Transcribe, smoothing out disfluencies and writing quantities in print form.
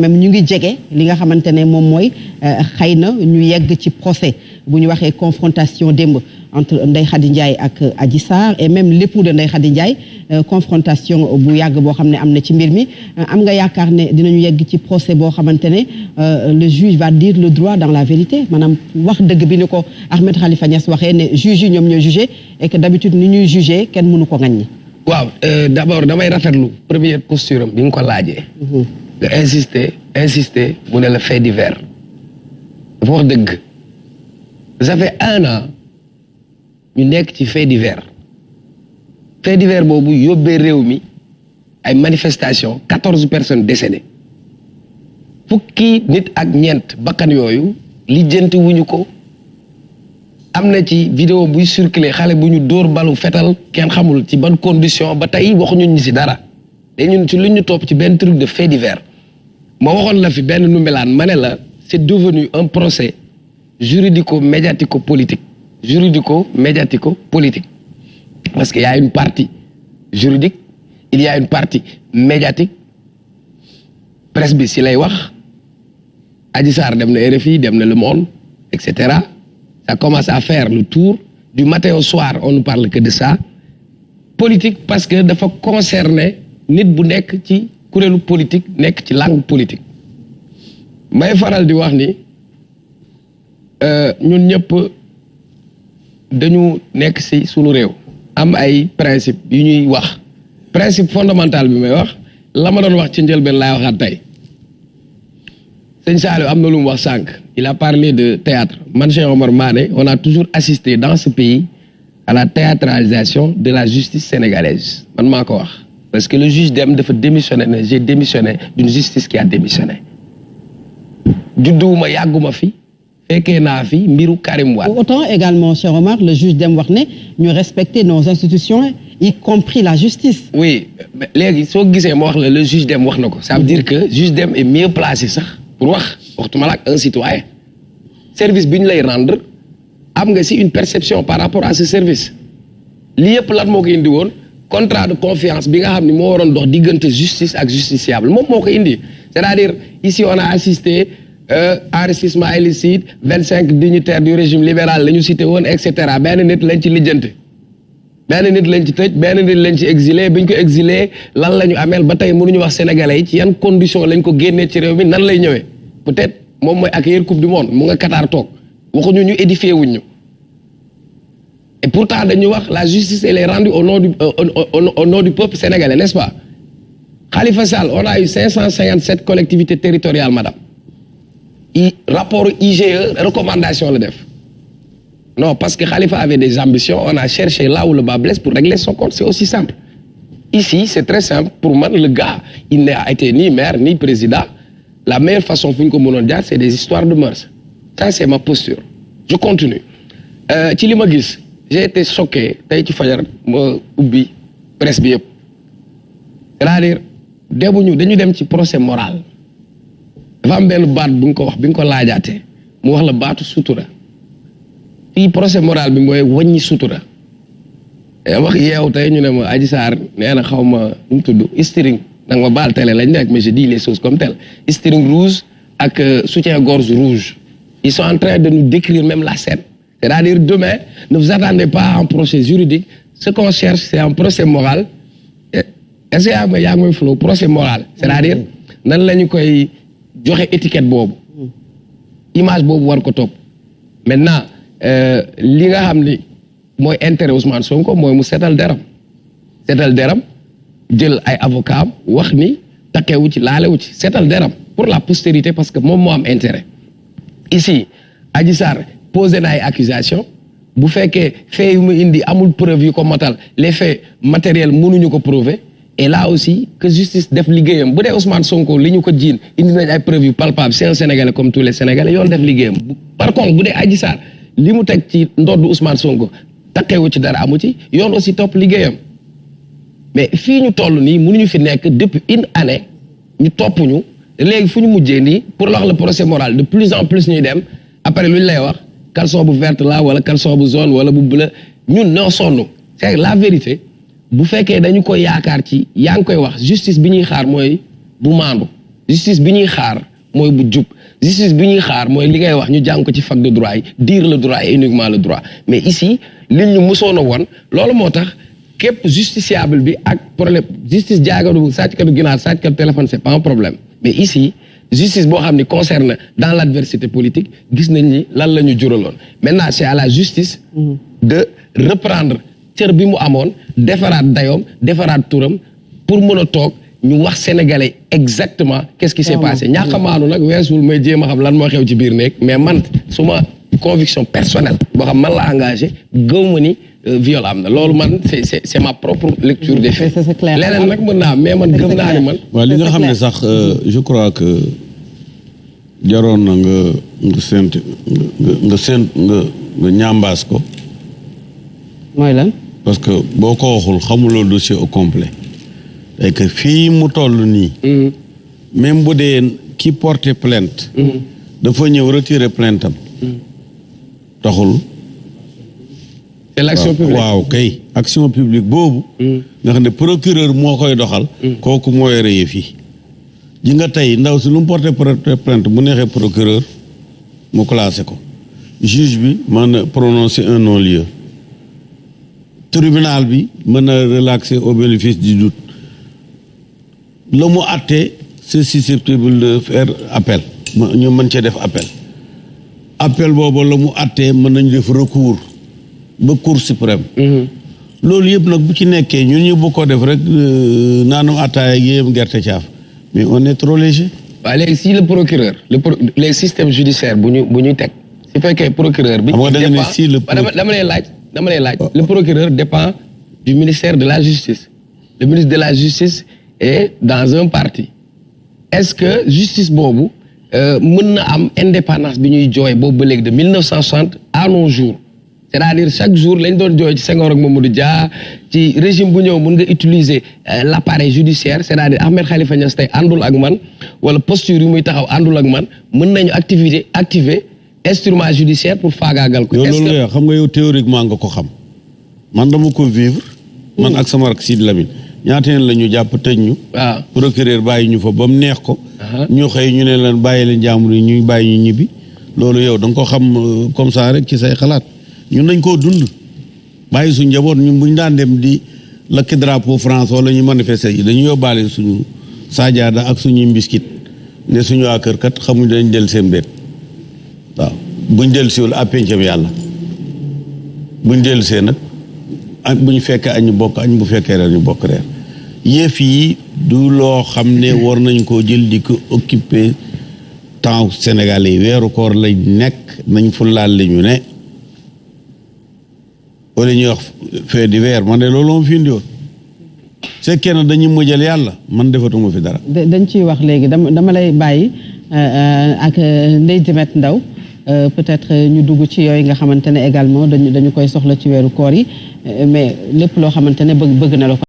même ñu ngi jege li nga xamante ne moom mooy xëy na ñu yegg ci procès bu ñu waxee confrontation démb entre Ndeye Khady Ndiaye ak Adji Sarr et même l'époux de Ndeye Khady Ndiaye confrontation bu yàgg boo xam ne am na ci mbir mi am nga yaakaar ne dinañu yegg ci procès boo xamante ne le juge va dire le droit dans la vérité maanaam wax dëgg bi ni ko Ahmed Khalifa Niass waxee ne juge yi ñoom ñooy jugé et que d'habitude ni ñuy jugé kenn mënu ko ŋaññi. waaw d'abord damay rafetlu première posture am bi nga ko laajee. nga insister mu ne la fait divers dafa wax dëgg ça fait 1 an ñu nekk ci fait divers boobu yóbbee réew mi ay manifestations 14 personnes décédées fukki nit ak ñeent bakkan yooyu lijjanti wuñu ko am na ci vidéo buy circuler xale bu ñu dóor balu fetal kenn xamul ci ban condition ba tey waxuñu ñu ci dara te ñun ci lu ñu topp ci benn truc de fait divers ma waxoon la fi benn numbelaan ma ne la c'est devenu un procès juridico-médiatico-politique parce qu'il y a une partie juridique il y a une partie médiatique presse bi si lay wax Adji Sarr dem na RFI dem na Le Monde etc. Ça commence à faire le tour du matin au soir on ne parle que de ça politique parce que dafa concerner nit bu nekk ci kuréelu politique nekk ci langue politique may faral di wax ni ñun ñëpp dañu nekk ci sunu réew am ay principe yu ñuy wax principe fondamental bi may wax la ma doon wax ci njëlbeen laay waxaat tey sëñ Saliou am na lu mu wax sànq il a parlé de théâtre man Cheikh Omar Mané on a toujours assisté dans ce pays à la théâtralisation de la justice sénégalaise man maa ko wax parce que le juge Dème dafa démissionné ne j'ai démissionné d'une justice qui a démissionné judduwuma yàgguma fi fekkee naa fi mbiru Karim Wade. Autant également Cheikh Omar le juge Dème wax ne ñu respecter nos institutions y compris la justice. oui léegi soo gisee ma wax la le juge Dème wax na ko ça veut dire que juge Dème est mieux placé sax pour wax waxtuma la ak un citoyen service bi ñu lay rendre am nga si une perception par rapport à ce service li yëpp lan moo ko indi woon contrat de confiance bi nga xam ne moo waroon dox diggante justice ak justiciable moom moo ko indi c'est-à-dire ici on a assisté enrichissement illicite 25 dignitaires du régime libéral la ñu cité woon et cetera benn nit lañ ci lijjante benn nit lañ ci tëj benn nit lañ ci exilé bi ñu ko exilé lan la ñu ameel ba tey mënuñu wax sénégalais yi ci yan condition lañ ko génnee ci réew mi nan lay ñëwee peut-être moom mooy accueillir coupe du monde mu nga Qatar toog waxuñu ñu édifié wuñ ñu et pourtant dañuy wax la justice elle est rendue au nom du peuple sénégalais n'est-ce pas Khalifa Sall on a eu 557 collectivités territoriales madame rapport IGE recommandation la def non parce que Khalifa avait des ambitions on a cherché là où le bas blesse pour régler son compte c'est aussi simple ici c'est très simple pour man le gars il n'a été ni maire ni président la meilleure façon fu ñu ko mënoon jaar c'est des histoires de mœurs ça c'est ma posture je continue ci li ma gis j'ai été choqué tey ci fajar ma ubbi presse bi yëpp c'est-à-dire dañu dem ci procès moral dafa am benn baat bu nga ko wax bi nga ko laajaatee mu wax la baatu sutura fii procès moral bi mooy wàññi sutura wax yeew tey ñu ne ma Adji Sarr nee na xaw ma nu mu tudd steering nanga ma baal télé lañ nekk mais je dis les choses comme telles steering rouge ak soutien-gorge rouge ils sont en train de nous décrire même la scène c'est-à-dire demain ne vous attendez pas à un procès juridique ce qu'on cherche c'est un procès moral est-ce que yaa ngi may flow procès moral c'est-à-dire nan la ñu koy joxe étiquette boobu image boobu war ko topp maintenant li nga xam ni mooy intérêt Ousmane Sonko mooy mu seetal deram jël ay avocat wax ni takkewu ci laalewu ci seetal deram pour la postérité parce que moom moo am intérêt ici Adji Sarr posé na ay accusation bu fekkee fait yu mu indi amul preuve yu ko matal les faits matériels mënuñu ko prouver et là aussi que justice def liggéeyam bu dee Ousmane Sonko li ñu ko jiin indi nañ ay preuves yu palpables c'est un Sénégalais comme tous les Sénégalais yoon def liggéeyam par contre bu dee Adji Sarr li mu teg ci ndoddu Ousmane Sonko takkewu ci dara amu ci yoon aussi topp liggéeyam mais fii ñu toll nii mënuñu fi nekk depuis une année ñu topp ñu léegi fu ñu mujjee nii pour wax le procès moral de plus en plus ñuy dem après lu ñu lay wax caleçon bu verte la wala caleçon bu jaune wala bu bleu ñun ñoo sonn c'est la vérité bu fekkee dañu koy yaakaar ci yaa ngi koy wax justice bi ñuy xaar mooy bu maandu justice bi ñuy xaar mooy bu jub justice bi ñuy xaar mooy li ngay wax ñu jàng ko ci fac de droit yi dire le droit et uniquement le droit mais ici li ñu musoon a woon loolu moo tax képp justiciable bi ak problème justice jaagadu sàcckatu ginaar sàcckatu téléphone c'est pas un problème mais ici justice boo xam ni concerne dans l'adversité politique gis nañ ni lan la ñu juraloon maintenant c'est à la justice de reprendre cër bi mu amoon defaraat dayoom defaraat turam pour mën a toog ñu wax sénégalais exactement qu'est-ce qui s'est passé ñàkk a maanu nag weesul may jéem a xam lan moo xew ci biir néeg mais man suma conviction personnelle boo xam man la engagé gëw ma ni viol am na loolu man c'est ma propre lecture des faits leneen nag mën naa mais man gëm naa ni man waaw li nga xam ne sax je crois que jaroon na nga ñambaas ko mooy lan parce que boo ko waxul xamuloo dossier au complet et que fii mu toll nii même bu dee ki porté plainte dafa ñëw retirer plainte am taxul c'est l'action publique waaw kay action publique boobu nga xam ne procureur moo koy doxal kooku moo yore yëf yi ji nga tey ndaw si lu mu porté plainte bu neexee procureur mu classé ko juge bi mën na prononcer un non-lieu tribunal bi mën na relaxer au bénéfice du doute la mu àtte c'est susceptible de faire appel ñu mën cee def appel boobu la mu àttee mën nañu def recours ba cour suprême loolu yëpp nag bu ci nekkee ñun ñu bu ko def rek naanum attaaya ak yéem gerte caaf mais on est trop léger waaw léegi si le procureur les systèmes judiciaires bu ñuy teg su fekkee procureur bi dama lay laaj le procureur dépend du ministère de la justice le ministre de la justice est dans un parti est-ce que justice boobu mën na am indépendance bi ñuy jooy boobu ba léegi de 1960 à nos jours c'est-à-dire chaque jour lañ doon jooy ci Senghor ak Mamadou Dia ci régime bu ñëw mën nga utiliser l'appareil judiciaire c'est-à-dire Ahmed Khalifa Niass tey àndul ak man wala posture yu muy taxaw àndul ak man mën nañu activer instrument judiciaire pour faagaagal ko. est-ce que xam nga yow théoriquement nga ko xam man dama ko vivre. man ak sama rak Sidi Lamine ñaata la ñu jàpp tëj ñu. waaw procureur bàyyi ñu fa ba mu neex ko. ñu xëy ñu ne leen bàyyi leen jàmbur yi ñuy bàyyi ñu ñibbi loolu yow da nga ko xam comme ça rek ci say xalaat ñun nañ koo dund bàyyi suñu njaboot ñun bu ñu daan dem di lakki drapeau France wala ñu manifester yi dañu yóbbaale suñu saajaada ak suñuy mbiskit ne suñu waa kër kat xamuñ dañ del seen béet waaw buñ del siwul à pencam yàlla buñ del see nag ak bu ñu fekkee añ ñu bokk añ bu fekkee reer ñu bokk reer yëf yi du loo xam ne war nañ koo jël di ko occuper temps sénégalais yi weeru koor lañ nekk nañ fu laal li ñu ne wala ñuy wax fait divers man de loolu moom fi indi woon c'est kenn dañuy mujjal yàlla man defatuma fi dara dañ ciy wax léegi dama lay bàyyi ak Ndeye Dimet Ndaw peut-être ñu dugg ci yooyu nga xamante ne également dañu koy soxla ci weeru koor yi mais lépp loo xamante ne bëgg na la ko